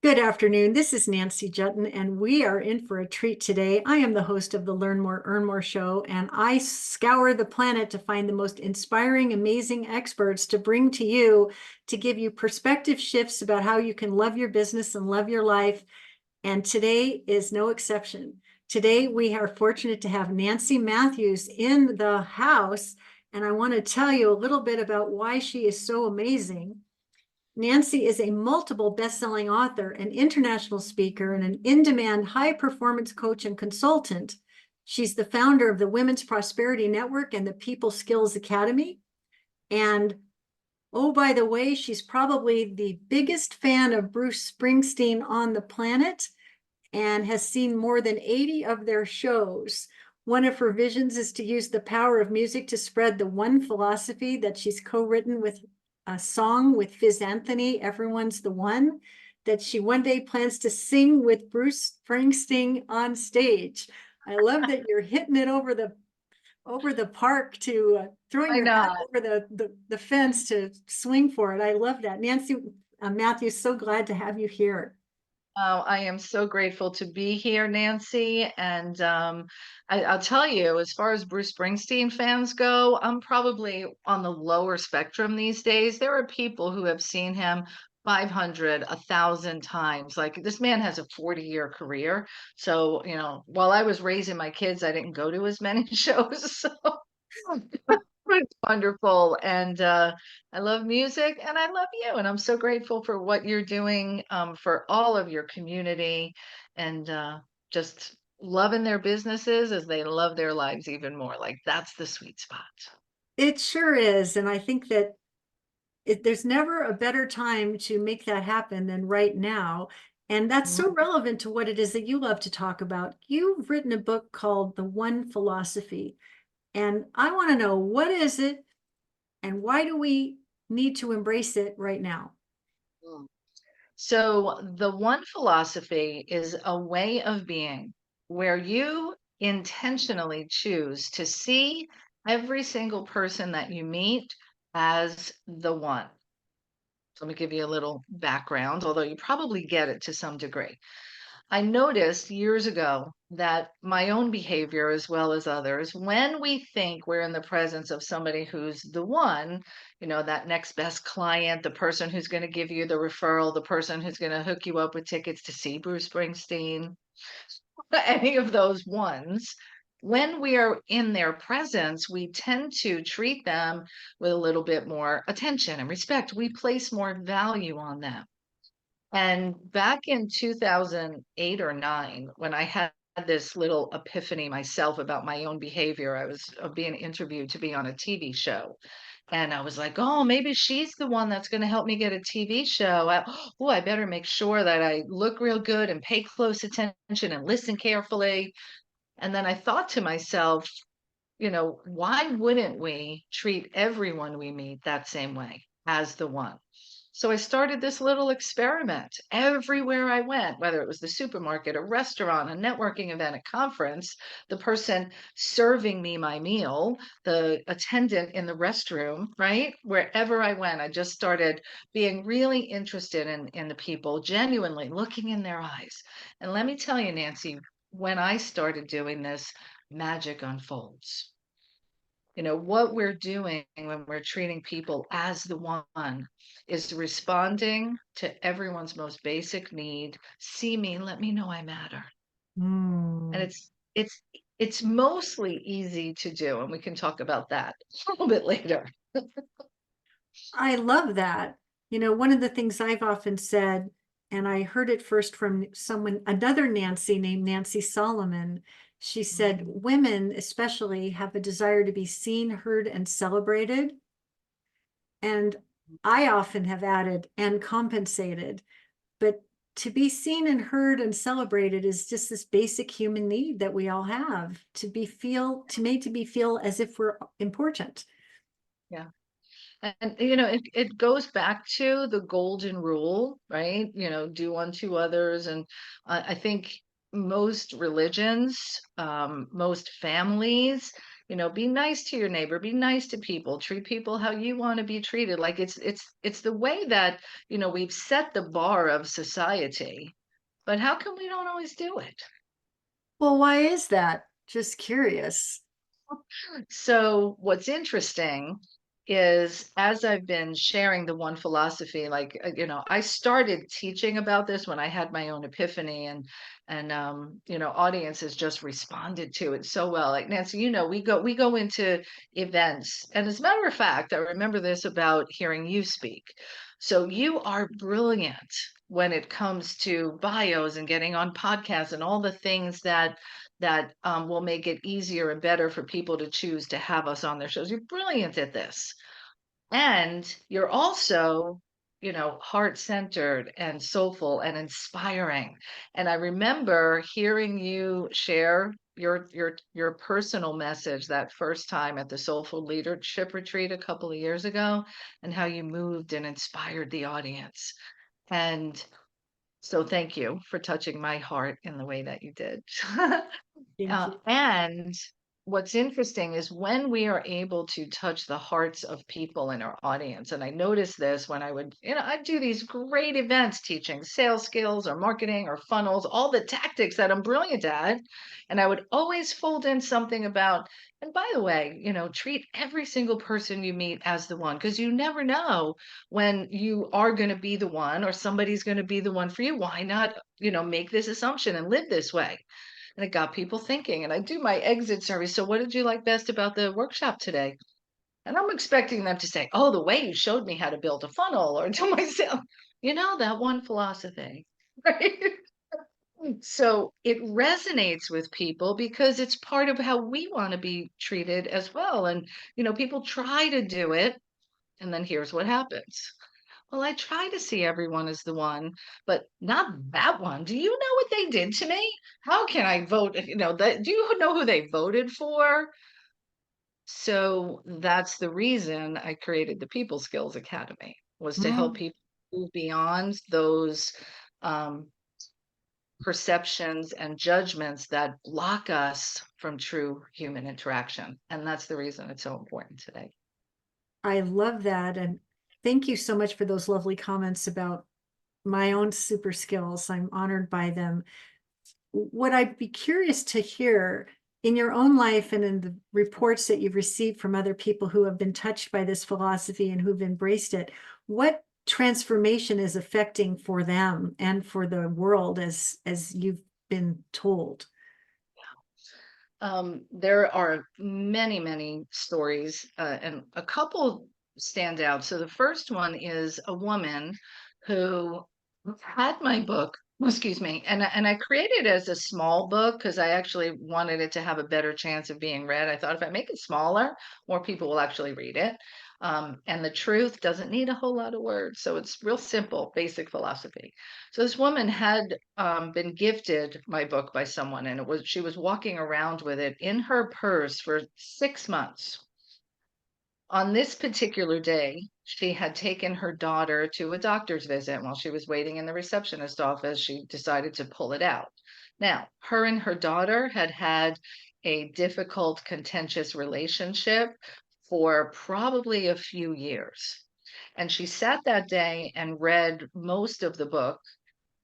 Good afternoon. This is Nancy Juetten, and we are in for a treat today. I am the host of the Learn More, Earn More show, and I scour the planet to find the most inspiring, amazing experts to bring to you to give you perspective shifts about how you can love your business and love your life. And today is no exception. Today, we are fortunate to have Nancy Matthews in the house, and I want to tell you a little bit about why she is so amazing. Nancy is a multiple best-selling author, an international speaker, and an in-demand high-performance coach and consultant. She's the founder of the Women's Prosperity Network and the People Skills Academy. And oh, by the way, she's probably the biggest fan of Bruce Springsteen on the planet and has seen more than 80 of their shows. One of her visions is to use the power of music to spread the one philosophy that she's co-written with a song with Fizz Anthony, Everyone's the One, that she one day plans to sing with Bruce Springsteen on stage. I love that you're hitting it over the park to throwing Why your hat not? over the fence to swing for it. I love that. Nancy Matthews, so glad to have you here. Oh, I am so grateful to be here, Nancy. And I'll tell you, as far as Bruce Springsteen fans go, I'm probably on the lower spectrum these days. There are people who have seen him 500, 1,000 times. Like this man has a 40-year career. So, while I was raising my kids, I didn't go to as many shows. So it's wonderful. And I love music and I love you. And I'm so grateful for what you're doing for all of your community and just loving their businesses as they love their lives even more. Like that's the sweet spot. It sure is. And I think that there's never a better time to make that happen than right now. And that's so Mhm. relevant to what it is that you love to talk about. You've written a book called The One Philosophy. And I want to know, what is it and why do we need to embrace it right now? Mm. So, the one philosophy is a way of being where you intentionally choose to see every single person that you meet as the one. So let me give you a little background, although you probably get it to some degree. I noticed years ago that my own behavior, as well as others, when we think we're in the presence of somebody who's the one, that next best client, the person who's going to give you the referral, the person who's going to hook you up with tickets to see Bruce Springsteen, any of those ones, when we are in their presence, we tend to treat them with a little bit more attention and respect. We place more value on them. And back in 2008 or 9, when I had this little epiphany myself about my own behavior, I was being interviewed to be on a TV show. And I was like, oh, maybe she's the one that's going to help me get a TV show. Oh, I better make sure that I look real good and pay close attention and listen carefully. And then I thought to myself, why wouldn't we treat everyone we meet that same way as the one? So I started this little experiment everywhere I went, whether it was the supermarket, a restaurant, a networking event, a conference, the person serving me my meal, the attendant in the restroom, right? Wherever I went, I just started being really interested in the people, genuinely looking in their eyes. And let me tell you, Nancy, when I started doing this, magic unfolds. What we're doing when we're treating people as the one is responding to everyone's most basic need. See me, let me know I matter. And Hmm. it's mostly easy to do, and we can talk about that a little bit later. I love that. One of the things I've often said, and I heard it first from another Nancy named Nancy Solomon. She said, Mhm. women especially have a desire to be seen, heard, and celebrated. And I often have added and compensated. But to be seen and heard and celebrated is just this basic human need that we all have to be feel as if we're important. Yeah. And it goes back to the golden rule, right? Do unto others. And I think most religions, most families Be nice to your neighbor, be nice to people, treat people how you want to be treated. Like it's the way that, we've set the bar of society. But how come we don't always do it? Well, why is that? Just curious. So what's interesting is as I've been sharing the one philosophy, like I started teaching about this when I had my own epiphany, and audiences just responded to it so well. Like Nancy, we go into events, and as a matter of fact, I remember this about hearing you speak. So you are brilliant when it comes to bios and getting on podcasts and all the things that will make it easier and better for people to choose to have us on their shows. You're brilliant at this. And you're also, heart-centered and soulful and inspiring. And I remember hearing you share your personal message that first time at the Soulful Leadership Retreat a couple of years ago, and how you moved and inspired the audience. And so thank you for touching my heart in the way that you did. Thank you. And what's interesting is when we are able to touch the hearts of people in our audience, and I noticed this when I'd do these great events teaching sales skills or marketing or funnels, all the tactics that I'm brilliant at. And I would always fold in something about, and by the way, treat every single person you meet as the one, because you never know when you are going to be the one or somebody's going to be the one for you. Why not, make this assumption and live this way? And it got people thinking. And I do my exit survey. So, what did you like best about the workshop today? And I'm expecting them to say, oh, the way you showed me how to build a funnel, or to myself, that one philosophy. Right. So it resonates with people because it's part of how we want to be treated as well. And, people try to do it. And then here's what happens. Well, I try to see everyone as the one, but not that one. Do you know what they did to me? How can I vote? Do you know who they voted for? So that's the reason I created the People Skills Academy, was to help Mm. people move beyond those um, perceptions and judgments that block us from true human interaction. And that's the reason it's so important today. I love that. And thank you so much for those lovely comments about my own super skills. I'm honored by them. What I'd be curious to hear in your own life and in the reports that you've received from other people who have been touched by this philosophy and who've embraced it, what transformation is affecting for them and for the world as you've been told? There are many, many stories, and a couple stand out. So the first one is a woman who had my book, excuse me, and I created it as a small book because I actually wanted it to have a better chance of being read. I thought if I make it smaller, more people will actually read it. And the truth doesn't need a whole lot of words, so it's real simple, basic philosophy. So this woman had been gifted my book by someone, and she was walking around with it in her purse for 6 months. On this particular day, she had taken her daughter to a doctor's visit. While she was waiting in the receptionist office, she decided to pull it out. Now, her and her daughter had had a difficult, contentious relationship for probably a few years. And she sat that day and read most of the book.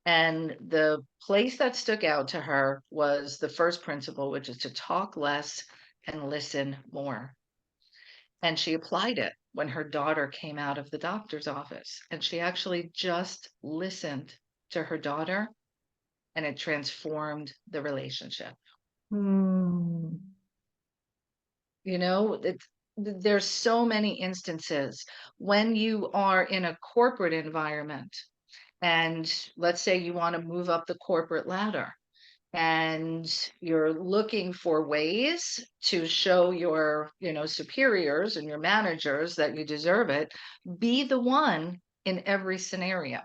And the place that stuck out to her was the first principle, which is to talk less and listen more. And she applied it when her daughter came out of the doctor's office. And she actually just listened to her daughter, and it transformed the relationship. Hmm. There's so many instances when you are in a corporate environment, and let's say you want to move up the corporate ladder, and you're looking for ways to show your superiors and your managers that you deserve it. Be the one in every scenario.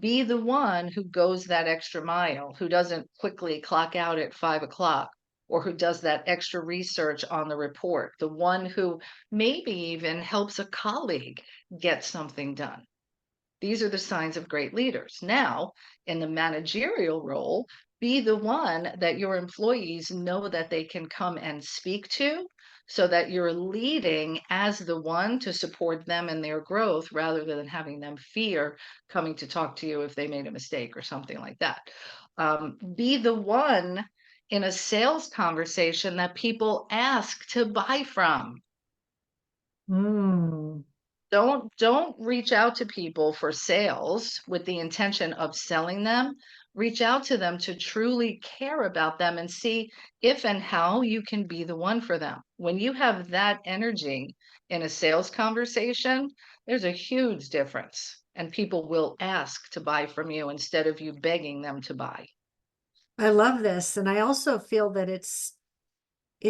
Be the one who goes that extra mile, who doesn't quickly clock out at 5 o'clock, or who does that extra research on the report, the one who maybe even helps a colleague get something done. These are the signs of great leaders. Now, in the managerial role, be the one that your employees know that they can come and speak to, so that you're leading as the one to support them in their growth rather than having them fear coming to talk to you if they made a mistake or something like that. Be the one in a sales conversation that people ask to buy from. Mm. Don't reach out to people for sales with the intention of selling them. Reach out to them to truly care about them and see if and how you can be the one for them. When you have that energy in a sales conversation, there's a huge difference, and people will ask to buy from you instead of you begging them to buy. I love this. And I also feel that it's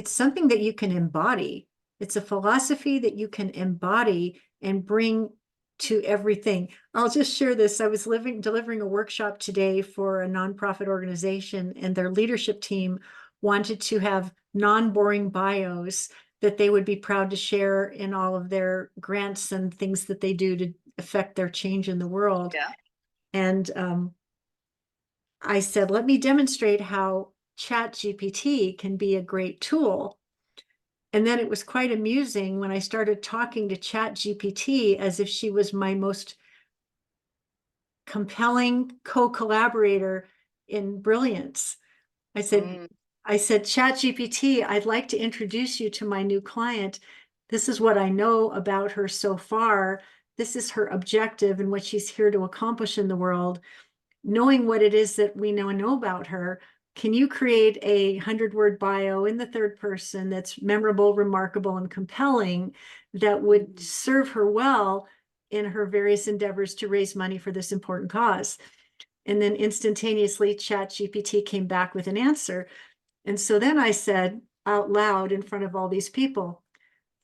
something that you can embody. It's a philosophy that you can embody and bring to everything. I'll just share this. I was delivering a workshop today for a nonprofit organization, and their leadership team wanted to have non-boring bios that they would be proud to share in all of their grants and things that they do to affect their change in the world. Yeah. And I said, let me demonstrate how ChatGPT can be a great tool. And then it was quite amusing when I started talking to ChatGPT as if she was my most compelling co-collaborator in brilliance. I said, Mm, ChatGPT, I'd like to introduce you to my new client. This is what I know about her so far. This is her objective and what she's here to accomplish in the world. Knowing what it is that we know about her, can you create a 100-word bio in the third person that's memorable, remarkable, and compelling that would serve her well in her various endeavors to raise money for this important cause? And then instantaneously, ChatGPT came back with an answer. And so then I said out loud in front of all these people,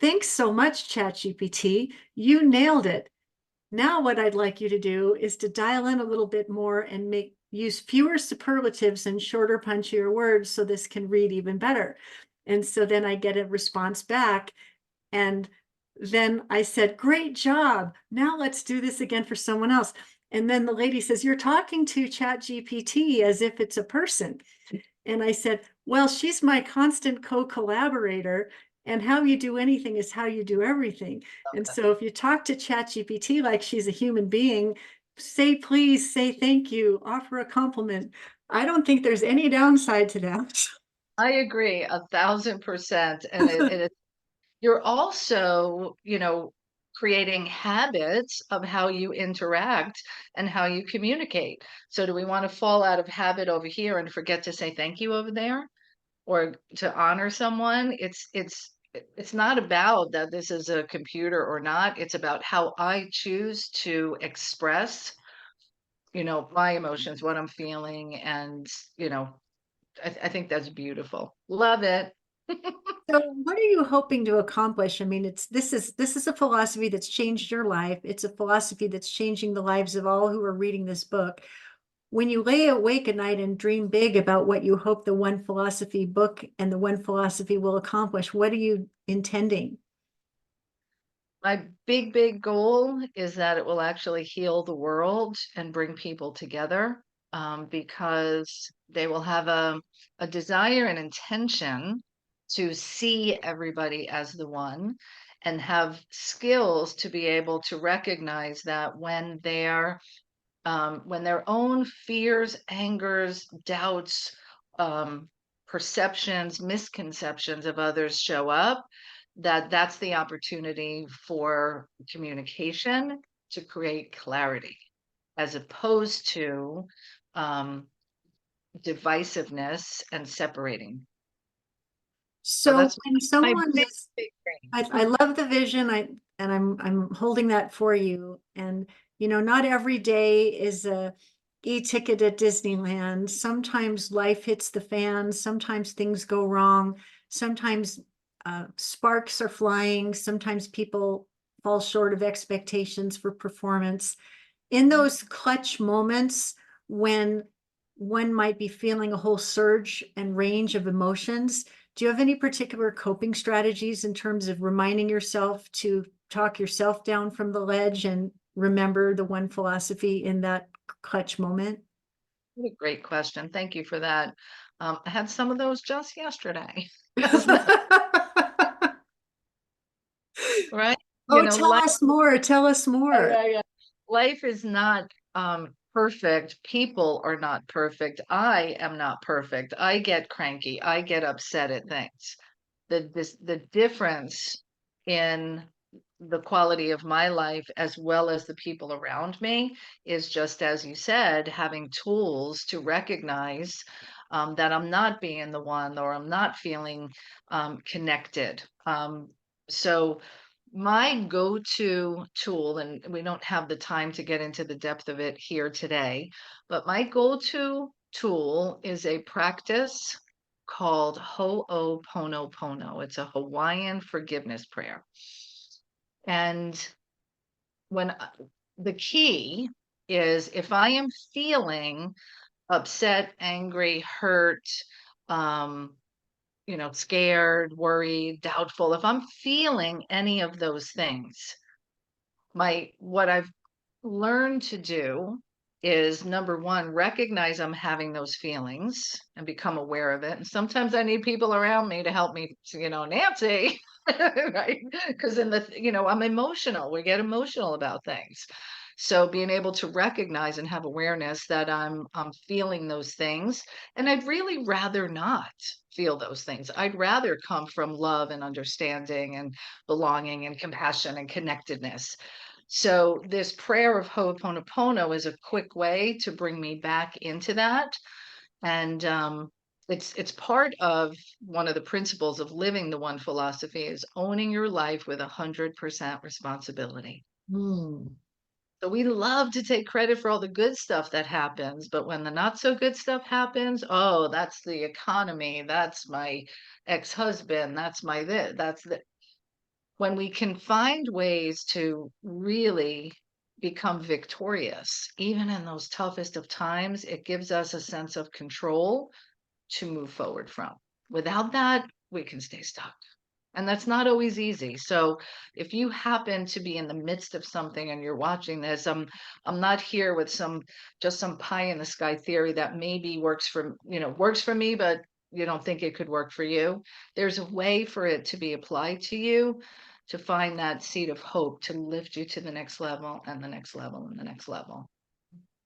thanks so much, ChatGPT. You nailed it. Now what I'd like you to do is to dial in a little bit more and use fewer superlatives and shorter, punchier words so this can read even better. And so then I get a response back. And then I said, great job. Now let's do this again for someone else. And then the lady says, you're talking to ChatGPT as if it's a person. And I said, well, she's my constant co-collaborator, and how you do anything is how you do everything. And so if you talk to ChatGPT like she's a human being, say please, say thank you, offer a compliment. I don't think there's any downside to that. I agree 1,000%. And you're also, creating habits of how you interact and how you communicate. So do we want to fall out of habit over here and forget to say thank you over there or to honor someone? It's not about that this is a computer or not. It's about how I choose to express, my emotions, what I'm feeling, and, you know, I think that's beautiful. Love it. So what are you hoping to accomplish? I mean, this is a philosophy that's changed your life. It's a philosophy that's changing the lives of all who are reading this book. When you lay awake at night and dream big about what you hope the One Philosophy book and the One Philosophy will accomplish, what are you intending? My big, big goal is that it will actually heal the world and bring people together, because they will have a desire and intention to see everybody as the one and have skills to be able to recognize that when their own fears, angers, doubts, um, perceptions, misconceptions of others show up, that's the opportunity for communication to create clarity, as opposed to um, divisiveness and separating. So So that's when my someone big, is, big I dream. love the vision. I'm holding that for you. And not every day is a e-ticket at Disneyland. Sometimes life hits the fan. Sometimes things go wrong. Sometimes sparks are flying. Sometimes people fall short of expectations for performance. In those clutch moments when one might be feeling a whole surge and range of emotions, do you have any particular coping strategies in terms of reminding yourself to talk yourself down from the ledge and remember the One Philosophy in that clutch moment? What a great question. Thank you for that. I had some of those just yesterday. right? Oh, tell Life, us more. Tell us more. life is not perfect. People are not perfect. I am not perfect. I get cranky. I get upset at things. The difference in the quality of my life as well as the people around me is just as you said, having tools to recognize that I'm not being the one or I'm not feeling connected. So my go-to tool, and we don't have the time to get into the depth of it here today, but my go-to tool is a practice called Ho'oponopono. It's a Hawaiian forgiveness prayer. And when the key is if I am feeling upset, angry, hurt, um, scared, worried, doubtful, if I'm feeling any of those things, what I've learned to do is number one, recognize I'm having those feelings and become aware of it. And sometimes I need people around me to help me, Nancy, right? Because I'm emotional. We get emotional about things. So being able to recognize and have awareness that I'm feeling those things, and I'd really rather not feel those things. I'd rather come from love and understanding and belonging and compassion and connectedness. So this prayer of Ho'oponopono is a quick way to bring me back into that. And it's part of one of the principles of living the one philosophy is owning your life with 100% responsibility. Hmm. So we love to take credit for all the good stuff that happens, but when the not so good stuff happens, oh, that's the economy, that's my ex-husband, that's my this, that's the when we can find ways to really become victorious, even in those toughest of times, it gives us a sense of control to move forward from. Without that, we can stay stuck. And that's not always easy. So if you happen to be in the midst of something and you're watching this, I'm not here with some pie in the sky theory that maybe works for me, but you don't think it could work for you. There's a way for it to be applied to you to find that seed of hope to lift you to the next level and the next level and the next level.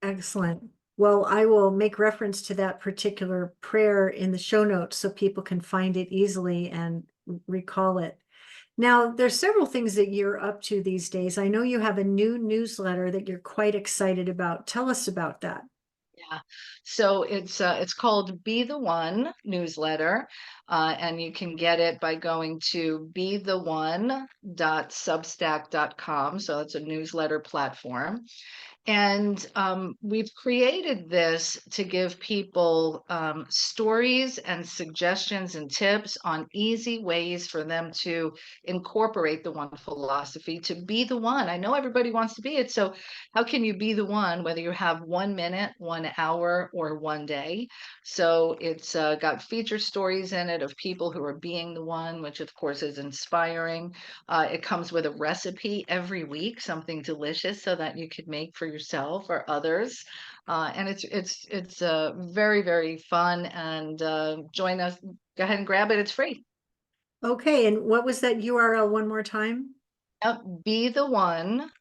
Excellent. Well, I will make reference to that particular prayer in the show notes so people can find it easily and recall it. Now, there's several things that you're up to these days. I know you have a new newsletter that you're quite excited about. Tell us about that. Yeah. So it's called Be the One newsletter, and you can get it by going to betheone.substack.com. So it's a newsletter platform. And we've created this to give people stories and suggestions and tips on easy ways for them to incorporate the one philosophy to be the one. I know everybody wants to be it. So, how can you be the one, whether you have 1 minute, 1 hour, or 1 day? So, it's got feature stories in it of people who are being the one, which of course is inspiring. It comes with a recipe every week, something delicious so that you could make for yourself or others. And it's very, very fun. And join us. Go ahead and grab it. It's free. Okay, and what was that URL one more time? Yep, be the one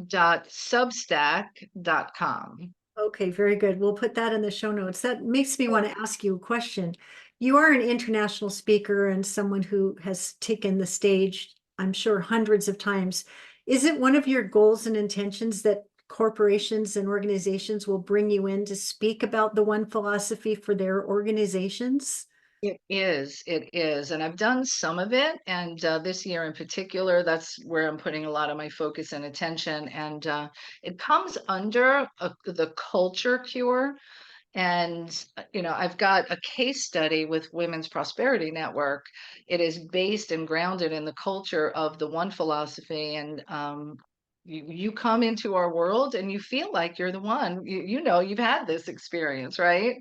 dot substack.com. Okay, very good. We'll put that in the show notes. That makes me want to ask you a question. You are an international speaker and someone who has taken the stage, I'm sure, hundreds of times. Is it one of your goals and intentions that corporations and organizations will bring you in to speak about the one philosophy for their organizations? It is, and I've done some of it, and this year in particular, that's where I'm putting a lot of my focus and attention. And it comes under the culture cure. And I've got a case study with Women's Prosperity Network. It is based and grounded in the culture of the one philosophy, and you come into our world and you feel like you're the one. You've had this experience, right?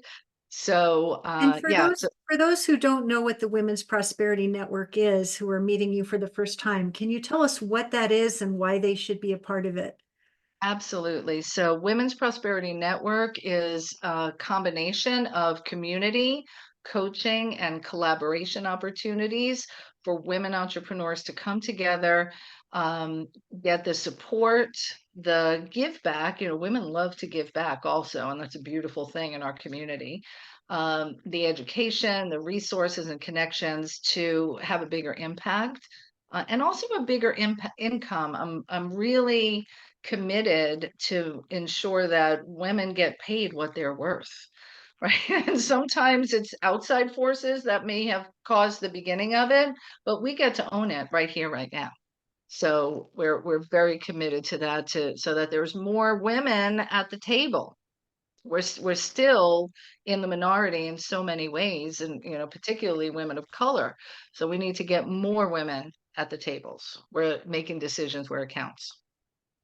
So And for yeah. those who don't know what the Women's Prosperity Network is, who are meeting you for the first time, can you tell us what that is and why they should be a part of it? Absolutely. So, Women's Prosperity Network is a combination of community, coaching, and collaboration opportunities for women entrepreneurs to come together, um, get the support, the give back. You know, women love to give back also, and that's a beautiful thing in our community. The education, the resources and connections to have a bigger impact, and also a bigger income. I'm really committed to ensure that women get paid what they're worth. Right. And sometimes it's outside forces that may have caused the beginning of it, but we get to own it right here, right now. So we're very committed to that, to so that there's more women at the table. We're still in the minority in so many ways, and particularly women of color. So we need to get more women at the tables. We're making decisions where it counts.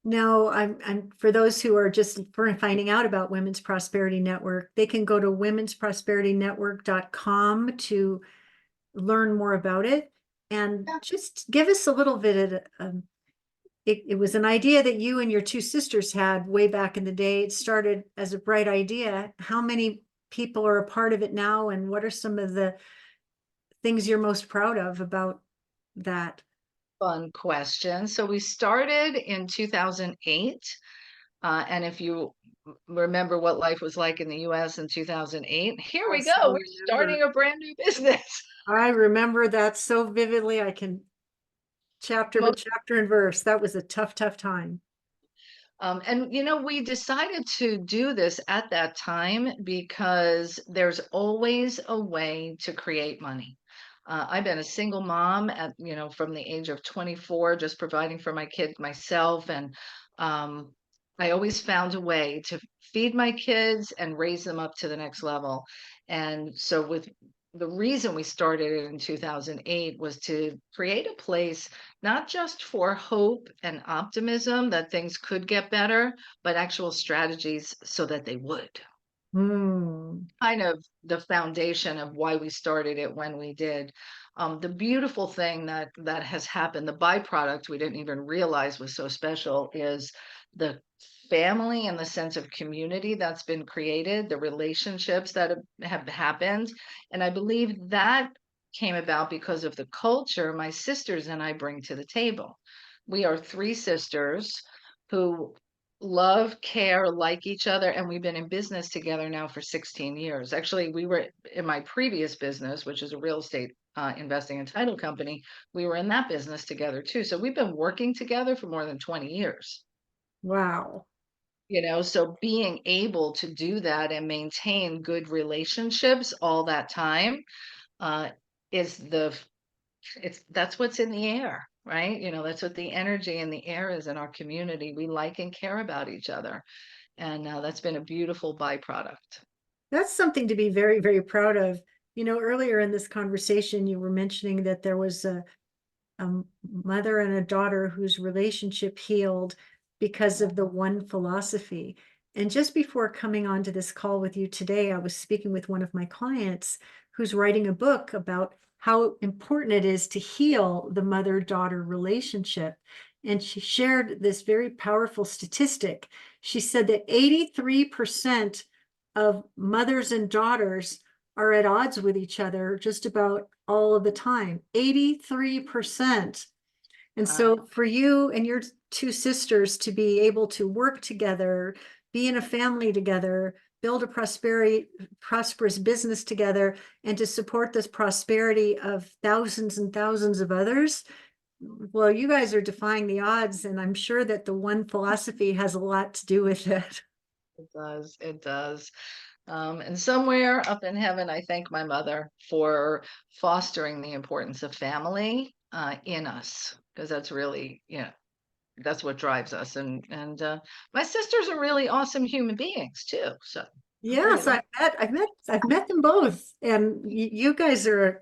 Now, I'm for those who are just finding out about Women's Prosperity Network, they can go to womensprosperityNetwork.com to learn more about it. And just give us a little bit of, it was an idea that you and your two sisters had way back in the day. It started as a bright idea. How many people are a part of it now? And what are some of the things you're most proud of about that? Fun question. So we started in 2008. And if you remember what life was like in the US in 2008, here we Yes, go. I We're remember. starting a brand new business. I remember that so vividly. I can chapter by Most, chapter and verse. That was a tough, tough time. and we decided to do this at that time because there's always a way to create money. I've been a single mom from the age of 24, just providing for my kids myself. And I always found a way to feed my kids and raise them up to the next level. And so the reason we started it in 2008 was to create a place not just for hope and optimism that things could get better, but actual strategies so that they would. Hmm. Kind of the foundation of why we started it when we did. The beautiful thing that has happened, the byproduct we didn't even realize was so special, is the family and the sense of community that's been created, the relationships that have happened. And I believe that came about because of the culture my sisters and I bring to the table. We are three sisters who love, care, like each other, and we've been in business together now for 16 years. Actually, we were in my previous business, which is a real estate investing and title company. We were in that business together too. So we've been working together for more than 20 years. Wow. So being able to do that and maintain good relationships all that time uh, is that's what's in the air, right? That's what the energy in the air is in our community. We like and care about each other. And that's been a beautiful byproduct. That's something to be very, very proud of. Earlier in this conversation, you were mentioning that there was a mother and a daughter whose relationship healed because of the one philosophy. And just before coming on to this call with you today, I was speaking with one of my clients who's writing a book about how important it is to heal the mother-daughter relationship. And she shared this very powerful statistic. She said that 83% of mothers and daughters are at odds with each other just about all of the time. 83%. And Wow. so for you and your two sisters to be able to work together, be in a family together, build a prosperous business together, and to support this prosperity of thousands and thousands of others, well, you guys are defying the odds, and I'm sure that the one philosophy has a lot to do with it. It does. It does. And somewhere up in heaven, I thank my mother for fostering the importance of family in us, because that's really, that's what drives us. And my sisters are really awesome human beings too. So I'm pretty Yes, lucky. I've met them both, and you guys are a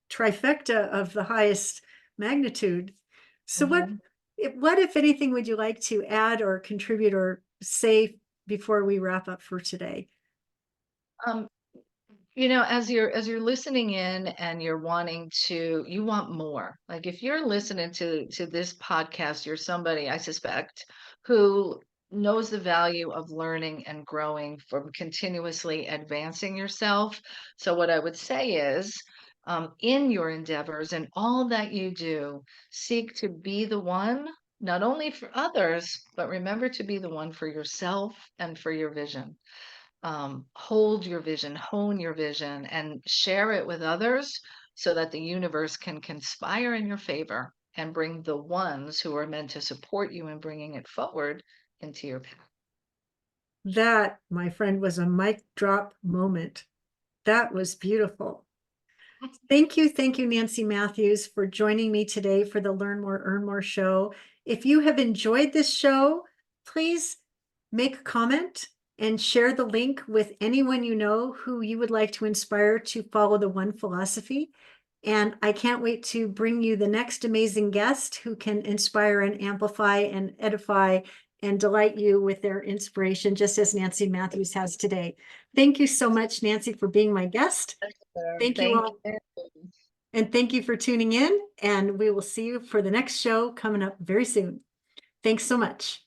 trifecta of the highest magnitude. So Mhm. what if anything would you like to add or contribute or say before we wrap up for today? Um, as you're listening in and you're wanting to, you want more. Like if you're listening to this podcast, you're somebody I suspect who knows the value of learning and growing from continuously advancing yourself. So what I would say is in your endeavors and all that you do. Seek to be the one, not only for others, but remember to be the one for yourself and for your vision. Hold your vision, hone your vision, and share it with others so that the universe can conspire in your favor and bring the ones who are meant to support you in bringing it forward into your path. That, my friend, was a mic drop moment. That was beautiful. Thank you, Nancy Matthews, for joining me today for the Learn More, Earn More show. If you have enjoyed this show, please make a comment and share the link with anyone you know who you would like to inspire to follow the one philosophy. And I can't wait to bring you the next amazing guest who can inspire and amplify and edify and delight you with their inspiration, just as Nancy Matthews has today. Thank you so much, Nancy, for being my guest. Thank you Thank all. you. And thank you for tuning in. And we will see you for the next show coming up very soon. Thanks so much.